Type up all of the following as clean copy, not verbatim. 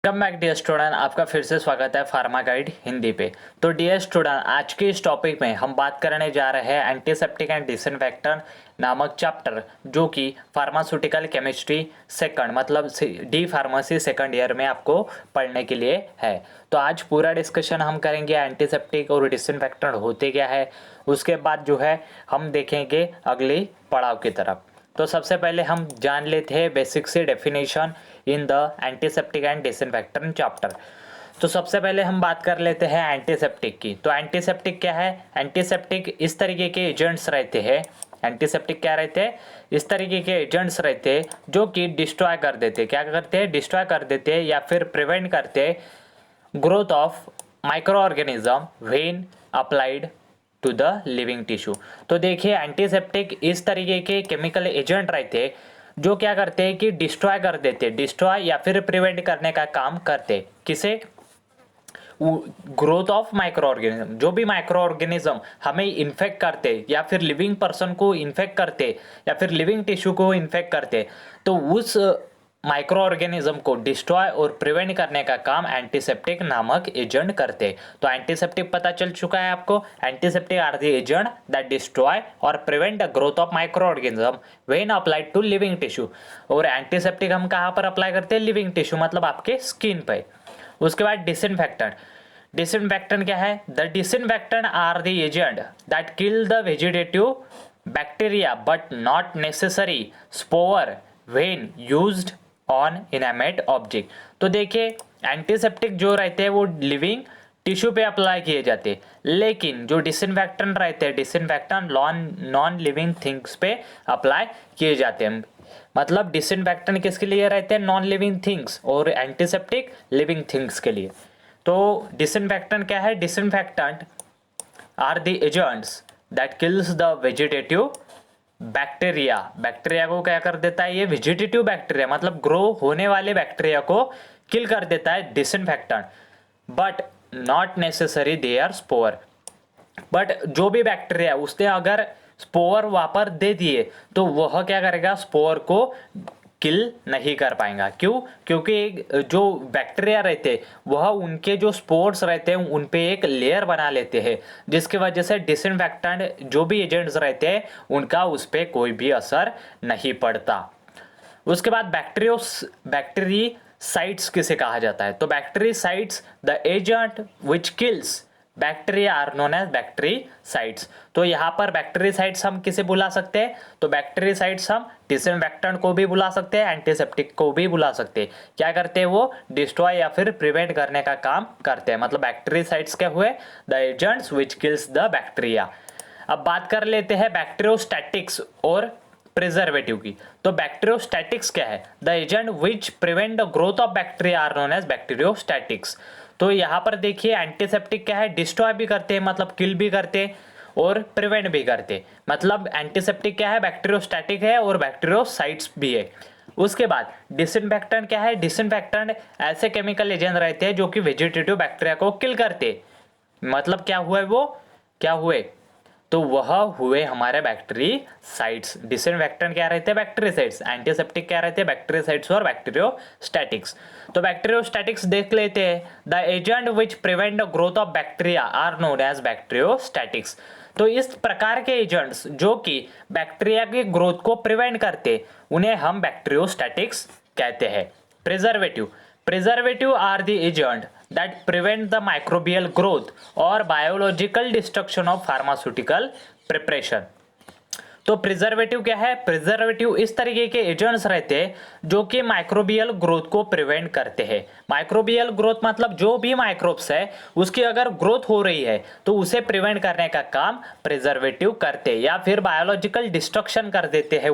Welcome back dear student, आपका फिर से स्वागत है फार्मा गाइड हिंदी पे। तो डियर स्टूडेंट, आज के इस टॉपिक में हम बात करने जा रहे हैं एंटीसेप्टिक एंड डिसइंफेक्टेंट नामक चैप्टर, जो कि फार्मास्यूटिकल केमिस्ट्री सेकंड मतलब डी फार्मेसी सेकंड ईयर में आपको पढ़ने के लिए है। तो आज पूरा डिस्कशन हम करेंगे एंटीसेप्टिक और डिसइंफेक्टेंट होते क्या है, उसके बाद जो है हम देखेंगे अगली पड़ाव की तरफ। तो सबसे पहले हम जान लेते हैं बेसिक से definition in the antiseptic and disinfectant chapter. तो सबसे पहले हम बात कर लेते हैं एंटीसेप्टिक की। तो एंटीसेप्टिक क्या है? एंटीसेप्टिक इस तरीके के एजेंट्स रहते हैं। एंटीसेप्टिक क्या रहते हैं? इस तरीके के एजेंट्स रहते हैं जो कि डिस्ट्रॉय कर देते हैं। क्या करते हैं? डिस्ट्रॉय कर देते हैं या फिर प्रिवेंट करते हैं growth of micro organism when applied to the living tissue. तो देखिए, एंटीसेप्टिक इस तरीके के केमिकल एजेंट रहते हैं जो क्या करते हैं कि डिस्ट्रॉय कर देते, डिस्ट्रॉय या फिर प्रिवेंट करने का काम करते। किसे? Growth of micro organism. जो भी माइक्रो ऑर्गेनिज्म हमें इन्फेक्ट करते या फिर लिविंग पर्सन को इन्फेक्ट करते या फिर लिविंग टिश्यू को इन्फेक्ट करते, तो उस माइक्रो ऑर्गेनिज्म को डिस्ट्रॉय और प्रिवेंट करने का काम एंटीसेप्टिक नामक एजेंट करते। तो एंटीसेप्टिक पता चल चुका है आपको। Antiseptic are the agent that destroy और prevent the growth of micro organism when applied to living tissue. और एंटीसेप्टिक हम कहाँ पर अप्लाई करते हैं? लिविंग टिश्यू, मतलब आपके स्किन पे। उसके बाद डिसइंफेक्टेंट। डिसइंफेक्टेंट क्या है? The disinfectant are the agent that kill the vegetative bacteria but not necessary spore when used on inanimate object. तो देखिए, एंटीसेप्टिक जो रहते हैं वो लिविंग टिश्यू पे अप्लाई किए जाते हैं, लेकिन जो डिसइंफेक्टेंट रहते हैं, डिसइंफेक्टेंट नॉन लिविंग थिंग्स पे अप्लाई किए जाते हैं। मतलब डिसइंफेक्टेंट किसके लिए रहते हैं? नॉन लिविंग थिंग्स, और एंटीसेप्टिक लिविंग थिंग्स के लिए। तो डिसइंफेक्टेंट क्या है? Disinfectant are the agents that kills the vegetative bacteria. Bacteria को क्या कर देता है? ये वेजिटेटिव बैक्टीरिया मतलब ग्रो होने वाले बैक्टीरिया को किल कर देता है disinfectant, but not necessary they are spore. But जो भी बैक्टीरिया उसने अगर स्पोर वापर दे दिए तो वह क्या करेगा? स्पोर को किल नहीं कर पाएगा। क्यों? क्योंकि जो बैक्टीरिया रहते वह उनके जो स्पोर्स रहते हैं उन पे एक लेयर बना लेते हैं, जिसकी वजह से डिसइंफेक्टेंट जो भी एजेंट्स रहते हैं उनका उस पर कोई भी असर नहीं पड़ता। उसके बाद बैक्टीरिसाइड्स किसे कहा जाता है? तो bactericides the agent which kills bacteria are known as bactericides. तो यहाँ पर बैक्टीरिसाइड्स हम किसे बुला सकते हैं? तो बैक्टीरिसाइड्स हम डिसइंफेक्टेंट को भी बुला सकते हैं, एंटीसेप्टिक को भी बुला सकते हैं। क्या करते हैं? वो डिस्ट्रॉय या फिर प्रिवेंट करने का काम करते हैं। मतलब बैक्टीरिसाइड्स क्या हुए? The agents which kills the bacteria. अब बात कर लेते हैं बैक्टीरियोस्टैटिक्स और प्रिजर्वेटिव की। तो बैक्टीरियोस्टैटिक्स क्या है? The agent which prevent the growth of bacteria are known as bacteriostatics. तो यहाँ पर देखिए, एंटीसेप्टिक क्या है? डिस्ट्रॉय भी करते हैं, मतलब किल भी करते हैं और प्रिवेंट भी करते हैं। मतलब एंटीसेप्टिक क्या है? बैक्टीरियोस्टैटिक है और बैक्टीरियोसाइड्स भी है। उसके बाद डिसइंफेक्टेंट क्या है? डिसइंफेक्टेंट ऐसे केमिकल एजेंट रहते हैं जो कि वेजिटेटिव बैक्टीरिया को किल करते। मतलब क्या हुआ? वो क्या हुए? तो वह हुए हमारे बैक्टीरिसाइड्स। डिसइंफेक्टेंट क्या रहते हैं? बैक्टीरिसाइड्स। एंटीसेप्टिक क्या रहते हैं? बैक्टीरिसाइड्स और बैक्टीरियोस्टैटिक्स। तो बैक्टीरियोस्टैटिक्स देख लेते हैं। The agent which prevent the growth of bacteria are known as bacteriostatics. तो इस प्रकार के एजेंट्स जो कि बैक्टीरिया की ग्रोथ को प्रिवेंट करते उन्हें हम बैक्टीरियोस्टैटिक्स कहते हैं। Preservative are the agent that prevent the microbial growth or biological destruction of pharmaceutical preparation। तो प्रिजर्वेटिव क्या है? प्रिजर्वेटिव इस तरीके के एजेंट्स रहते हैं जो कि माइक्रोबियल ग्रोथ को प्रिवेंट करते हैं। माइक्रोबियल ग्रोथ मतलब जो भी माइक्रोब्स है उसकी अगर ग्रोथ हो रही है तो उसे प्रिवेंट करने का काम प्रिजर्वेटिव करते हैं, या फिर बायोलॉजिकल डिस्ट्रक्शन कर देते हैं,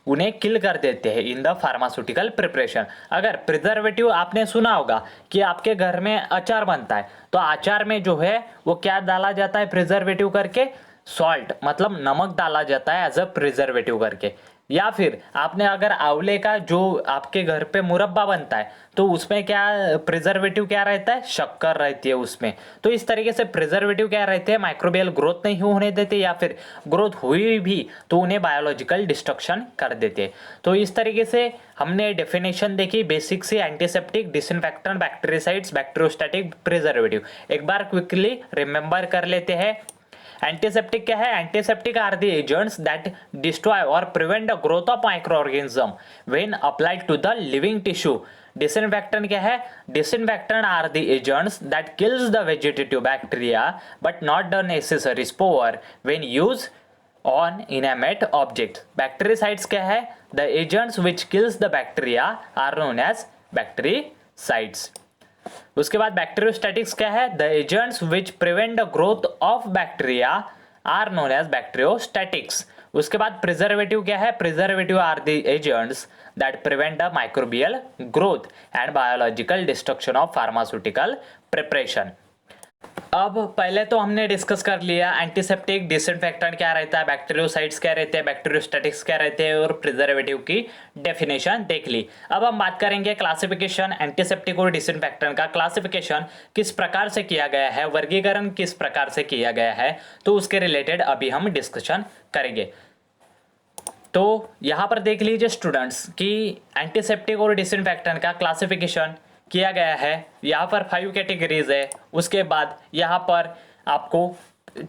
उन्हें किल कर देते हैं इन द फार्मास्यूटिकल प्रिपरेशन। अगर प्रिजर्वेटिव आपने सुना होगा कि आपके घर में अचार बनता है, तो अचार में जो है वो क्या डाला जाता है प्रिजर्वेटिव करके? सॉल्ट, मतलब नमक डाला जाता है एज अ प्रिजर्वेटिव करके। या फिर आपने अगर आंवले का जो आपके घर पे मुरब्बा बनता है तो उसमें क्या प्रिजर्वेटिव क्या रहता है, शक्कर रहती है उसमें। तो इस तरीके से प्रिजर्वेटिव क्या रहते हैं, माइक्रोबियल ग्रोथ नहीं होने देते, या फिर ग्रोथ हुई भी तो उन्हें बायोलॉजिकल डिस्ट्रक्शन कर देते। तो इस तरीके से हमने डेफिनेशन देखी बेसिक से, एंटीसेप्टिक, डिसइंफेक्टेंट, बैक्टीरियासाइड्स, बैक्टीरियोस्टैटिक, प्रिजर्वेटिव। एक बार क्विकली रिमेंबर कर लेते हैं। एंटीसेप्टिक क्या है, antiseptic are the agents that destroy और prevent the growth of micro organism when applied to the living tissue. Disinfectant क्या है, disinfectant are the agents that kills the vegetative bacteria but not the necessary spore when use on inanimate object. Bactericides क्या है, the agents which kills the bacteria are known as bactericides. उसके बाद bacteriostatics क्या है, the agents which prevent the growth of bacteria are known as bacteriostatics. उसके बाद preservative क्या है, preservative are the agents that prevent the microbial growth and biological destruction of pharmaceutical preparation. अब पहले तो हमने डिस्कस कर लिया एंटीसेप्टिक, डिसइंफेक्टेंट क्या रहता है, बैक्टीरियोसाइड्स क्या रहते हैं, बैक्टीरियोस्टैटिक्स क्या रहते हैं, और प्रिजर्वेटिव की डेफिनेशन देख ली। अब हम बात करेंगे क्लासिफिकेशन, एंटीसेप्टिक और डिसइंफेक्टेंट का क्लासिफिकेशन किस प्रकार से किया गया है, वर्गीकरण किस प्रकार से किया गया है, तो उसके रिलेटेड अभी हम डिस्कशन करेंगे। तो यहां पर देख लीजिए स्टूडेंट्स कि एंटीसेप्टिक और डिसइंफेक्टेंट का क्लासिफिकेशन किया गया है। यहाँ पर 5 कैटेगरीज है, उसके बाद यहाँ पर आपको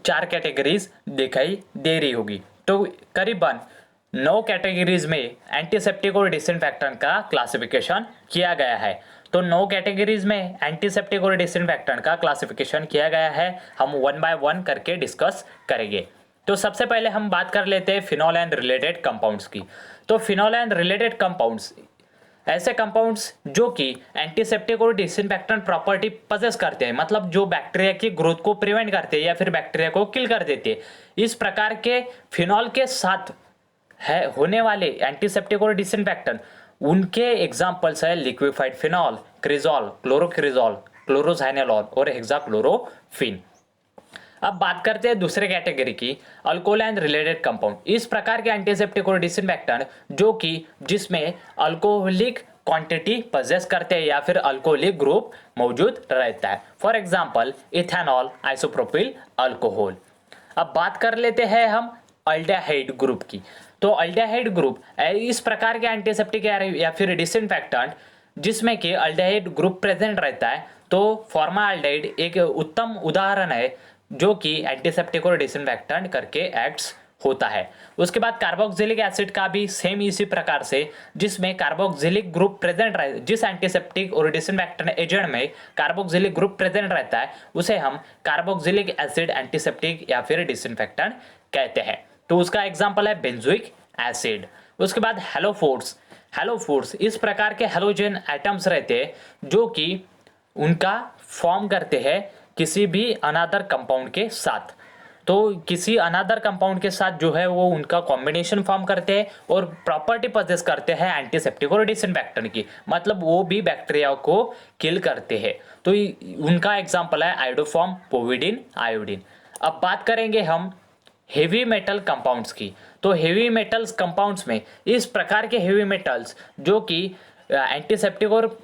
4 कैटेगरीज दिखाई दे रही होगी। तो करीबन 9 कैटेगरीज में एंटीसेप्टिक और डिसइंफेक्टेंट का क्लासिफिकेशन किया गया है। तो 9 कैटेगरीज में एंटीसेप्टिक और डिसइंफेक्टेंट का क्लासिफिकेशन किया गया है। हम 1 बाय 1 करके डिस्कस करेंगे। तो सबसे पहले हम बात कर लेते हैं फिनॉल एंड रिलेटेड कंपाउंड्स की। तो फिनॉल एंड रिलेटेड कंपाउंड्स ऐसे कंपाउंड्स जो कि एंटीसेप्टिक और डिसइंफेक्टेंट प्रॉपर्टी पजेस करते हैं, मतलब जो बैक्टीरिया की ग्रोथ को प्रिवेंट करते हैं या फिर बैक्टीरिया को किल कर देते हैं। इस प्रकार के फिनॉल के साथ है होने वाले एंटीसेप्टिक और डिसइंफेक्टेंट, उनके एग्जांपल्स है लिक्विफाइड फिनॉल, क्रिजॉल, क्लोरोक्रिजॉल, क्लोरोजाइनेलॉल और हेक्साक्लोरोफिन। अब बात करते हैं दूसरे कैटेगरी की, अल्कोहल एंड रिलेटेड कंपाउंड। इस प्रकार के एंटीसेप्टिक और डिसइंफेक्टेंट जो कि जिसमें अल्कोहलिक क्वांटिटी पजेस करते हैं या फिर अल्कोहलिक ग्रुप मौजूद रहता है। For example ethanol, isopropyl alcohol. अब बात कर लेते हैं हम अल्डेहाइड ग्रुप की। तो अल्डेहाइड ग्रुप इस प्रकार के एंटीसेप्टिक या फिर डिसइंफेक्टेंट जिसमें कि अल्डेहाइड ग्रुप प्रेजेंट रहता है। तो फॉर्माल्डिहाइड एक उत्तम उदाहरण है जो कि एंटीसेप्टिक और डिसइंफेक्टेंट करके एक्ट्स होता है। उसके बाद कार्बोक्सिलिक एसिड का भी सेम इसी प्रकार से, जिसमें कार्बोक्सिलिक ग्रुप प्रेजेंट रहे, जिस एंटीसेप्टिक और डिसइंफेक्टेंट एजेंट में कार्बोक्सिलिक ग्रुप प्रेजेंट रहता है उसे हम कार्बोक्सिलिक एसिड एंटीसेप्टिक या फिर डिसइंफेक्टेंट कहते हैं। तो उसका एग्जाम्पल है बेंजोइक एसिड। उसके बाद हेलोफोर्स। हेलोफोर्स इस प्रकार के हेलोजन एटम्स रहते हैं जो कि उनका फॉर्म करते हैं किसी भी अनदर कंपाउंड के साथ। तो किसी अनदर कंपाउंड के साथ जो है वो उनका कॉम्बिनेशन फॉर्म करते हैं और प्रॉपर्टी पजेस करते हैं एंटीसेप्टिक और डिसइंफेक्टेंट की, मतलब वो भी बैक्टीरिया को किल करते हैं। तो उनका एग्जांपल है आयोडोफॉर्म, पोविडीन, आयोडीन। अब बात करेंगे हम हेवी मेटल कंपाउंड्स की। तो हेवी मेटल्स कंपाउंड्स में इस प्रकार के हेवी मेटल्स जो कि एंटीसेप्टिक और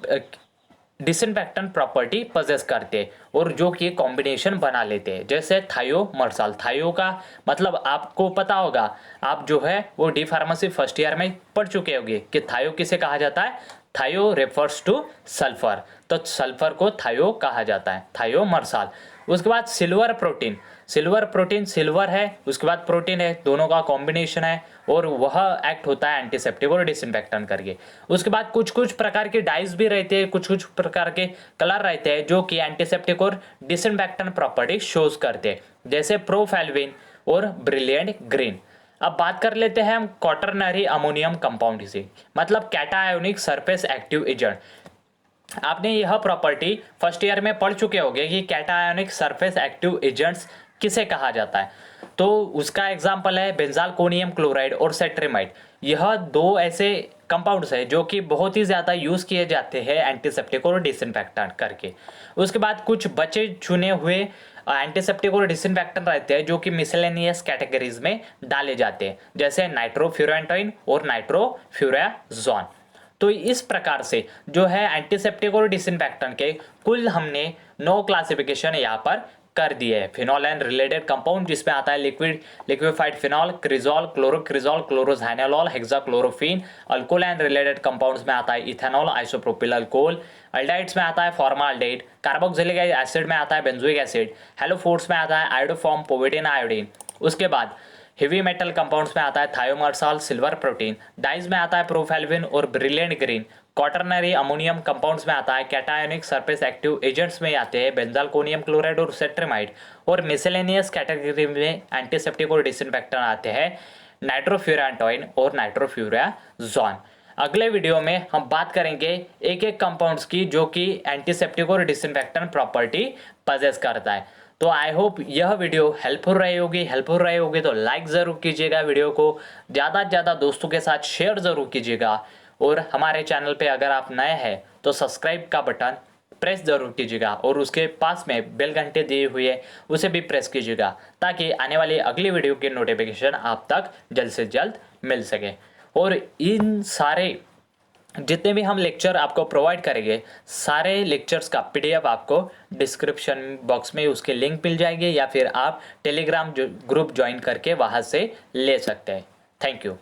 डिसइंफेक्टेंट प्रॉपर्टी पजेस करते हैं और जो कि कॉम्बिनेशन बना लेते हैं, जैसे थायोमर्साल। थायो का मतलब आपको पता होगा, आप जो है वो डी फार्मेसी फर्स्ट ईयर में पढ़ चुके होंगे कि थायो किसे कहा जाता है। थायो रेफर्स टू सल्फर, तो सल्फर को थायो कहा जाता है, थायोमर्साल। उसके बाद silver protein. Silver protein silver है, उसके बाद प्रोटीन है, दोनों का कॉम्बिनेशन है और वह एक्ट होता है एंटीसेप्टिक और डिसइंफेक्टेंट करके। उसके बाद कुछ कुछ प्रकार के डाइज भी रहते हैं, कुछ कुछ प्रकार के कलर रहते हैं जो कि एंटीसेप्टिक और डिसइंफेक्टेंट प्रॉपर्टी शोज करते हैं, जैसे प्रोफेल्विन और ब्रिलियंट ग्रीन। अब बात कर लेते हैं हम क्वाटरनरी अमोनियम कंपाउंड से, मतलब कैटायोनिक सरफेस एक्टिव एजेंट। आपने यह प्रॉपर्टी फर्स्ट ईयर में पढ़ चुके होंगे कि कैटायोनिक सरफेस एक्टिव एजेंट्स किसे कहा जाता है। तो उसका एग्जांपल है बेंजालकोनियम क्लोराइड और सेट्रिमाइड। यह दो ऐसे कंपाउंड्स है जो कि बहुत ही ज़्यादा यूज़ किए जाते हैं एंटीसेप्टिक और डिसइंफेक्टेंट करके। उसके बाद कुछ बचे चुने हुए एंटीसेप्टिक और डिसइंफेक्टेंट रहते हैं जो कि मिसलेनियस कैटेगरीज में डाले जाते हैं, जैसे नाइट्रोफ्यूरेंटोइन और नाइट्रोफ्यूराजोन। तो इस प्रकार से जो है एंटीसेप्टिक और डिसइंफेक्टेंट के कुल हमने 9 क्लासिफिकेशन यहाँ पर कर दिए है। फिनॉल एंड रिलेटेड कंपाउंड जिसमें आता है liquefied phenol, cresol, chlorocresol, chloroxylenol, hexachlorophene. Alcohol and related compounds में आता है इथेनॉल, आइसोप्रोपिल अल्कोहल। अल्डाइड्स में आता है फॉर्माल्डेहाइड। कार्बोक्सिलिक एसिड में आता है बेंजोइक एसिड। हैलोफोर्स में आता है आयोडोफॉर्म, पोविडिन, आयोडीन। उसके बाद हेवी मेटल कंपाउंड्स में आता है थायोमर्साल, सिल्वर प्रोटीन। डाइज में आता है प्रोफेल्विन और brilliant green. Quaternary ammonium compounds में आता है कैटायोनिक सरफेस एक्टिव एजेंट्स में आते हैं बेंजालकोनियम क्लोराइड और सेट्रेमाइड। और मिसेलेनियस कैटेगरी में एंटीसेप्टिक और डिसइंफेक्टेंट आते हैं नाइट्रोफ्यूरेंटोइन और नाइट्रोफ्यूराजोन। अगले वीडियो में हम बात करेंगे एक एक कंपाउंड्स की जो कि एंटीसेप्टिक और डिसइंफेक्टेंट प्रॉपर्टी पजेस करता है। तो आई होप यह वीडियो हेल्पफुल रही होगी तो लाइक ज़रूर कीजिएगा, वीडियो को ज़्यादा से ज़्यादा दोस्तों के साथ शेयर ज़रूर कीजिएगा। और हमारे चैनल पे अगर आप नए हैं तो सब्सक्राइब का बटन प्रेस ज़रूर कीजिएगा और उसके पास में बेल घंटे दिए हुए है उसे भी प्रेस कीजिएगा ताकि आने वाली अगली वीडियो की नोटिफिकेशन आप तक जल्द से जल्द मिल सके। और इन सारे जितने भी हम लेक्चर आपको प्रोवाइड करेंगे सारे लेक्चर्स का PDF आपको डिस्क्रिप्शन बॉक्स में उसके लिंक मिल जाएगी या फिर आप टेलीग्राम ग्रुप ज्वाइन करके वहाँ से ले सकते हैं। Thank you.